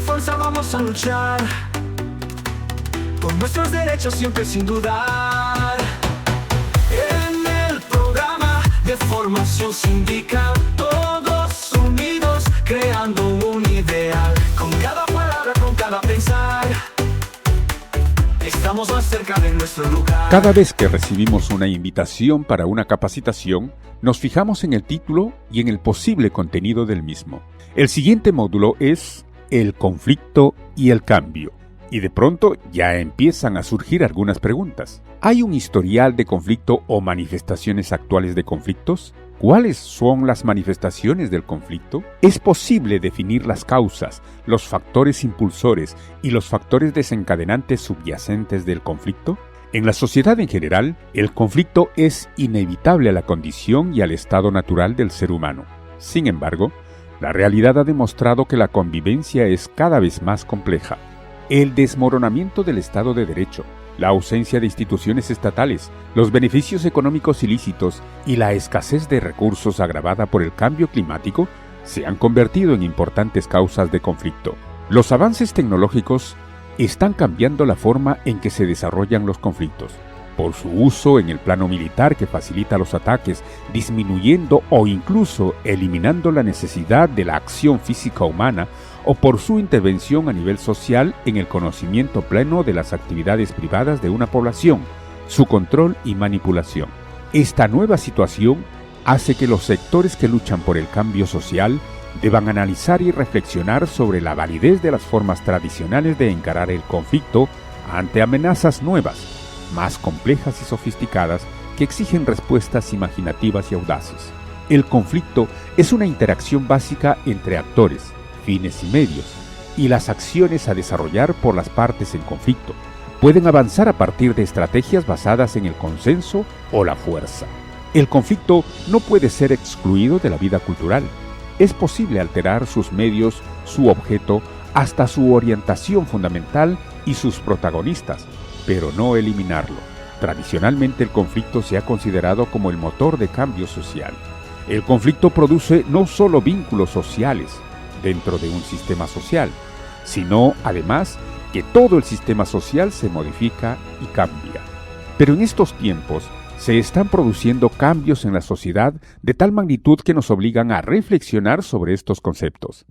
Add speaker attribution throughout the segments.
Speaker 1: fuerza vamos a luchar por nuestros derechos siempre sin dudar. En el programa de formación sindical, todos unidos creando un ideal. Con cada palabra, con cada pensar, estamos más cerca de nuestro lugar.
Speaker 2: Cada vez que recibimos una invitación para una capacitación, nos fijamos en el título y en el posible contenido del mismo. El siguiente módulo es el conflicto y el cambio. Y de pronto ya empiezan a surgir algunas preguntas. ¿Hay un historial de conflicto o manifestaciones actuales de conflictos? ¿Cuáles son las manifestaciones del conflicto? ¿Es posible definir las causas, los factores impulsores y los factores desencadenantes subyacentes del conflicto? En la sociedad en general, el conflicto es inevitable a la condición y al estado natural del ser humano. Sin embargo, la realidad ha demostrado que la convivencia es cada vez más compleja. El desmoronamiento del Estado de Derecho, la ausencia de instituciones estatales, los beneficios económicos ilícitos y la escasez de recursos agravada por el cambio climático se han convertido en importantes causas de conflicto. Los avances tecnológicos están cambiando la forma en que se desarrollan los conflictos, por su uso en el plano militar que facilita los ataques, disminuyendo o incluso eliminando la necesidad de la acción física humana, o por su intervención a nivel social en el conocimiento pleno de las actividades privadas de una población, su control y manipulación. Esta nueva situación hace que los sectores que luchan por el cambio social deban analizar y reflexionar sobre la validez de las formas tradicionales de encarar el conflicto ante amenazas nuevas, más complejas y sofisticadas, que exigen respuestas imaginativas y audaces. El conflicto es una interacción básica entre actores, fines y medios, y las acciones a desarrollar por las partes en conflicto pueden avanzar a partir de estrategias basadas en el consenso o la fuerza. El conflicto no puede ser excluido de la vida cultural. Es posible alterar sus medios, su objeto, hasta su orientación fundamental y sus protagonistas, pero no eliminarlo. Tradicionalmente el conflicto se ha considerado como el motor de cambio social. El conflicto produce no solo vínculos sociales dentro de un sistema social, sino además que todo el sistema social se modifica y cambia. Pero en estos tiempos se están produciendo cambios en la sociedad de tal magnitud que nos obligan a reflexionar sobre estos conceptos.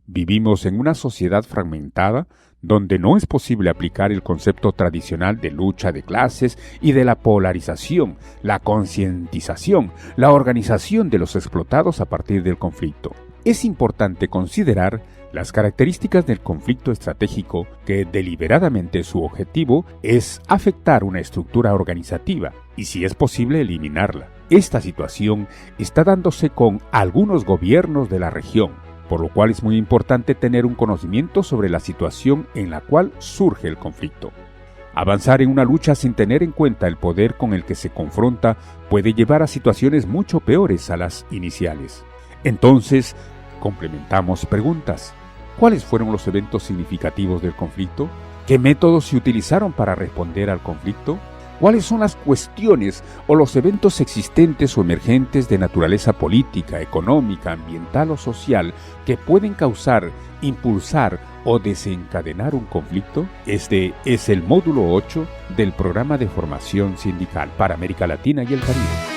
Speaker 2: Vivimos en una sociedad fragmentada donde no es posible aplicar el concepto tradicional de lucha de clases y de la polarización, la concientización, la organización de los explotados a partir del conflicto. Es importante considerar las características del conflicto estratégico que deliberadamente su objetivo es afectar una estructura organizativa y, si es posible, eliminarla. Esta situación está dándose con algunos gobiernos de la región, por lo cual es muy importante tener un conocimiento sobre la situación en la cual surge el conflicto. Avanzar en una lucha sin tener en cuenta el poder con el que se confronta puede llevar a situaciones mucho peores a las iniciales. Entonces, complementamos preguntas. ¿Cuáles fueron los eventos significativos del conflicto? ¿Qué métodos se utilizaron para responder al conflicto? ¿Cuáles son las cuestiones o los eventos existentes o emergentes de naturaleza política, económica, ambiental o social que pueden causar, impulsar o desencadenar un conflicto? Este es el módulo 8 del programa de formación sindical para América Latina y el Caribe.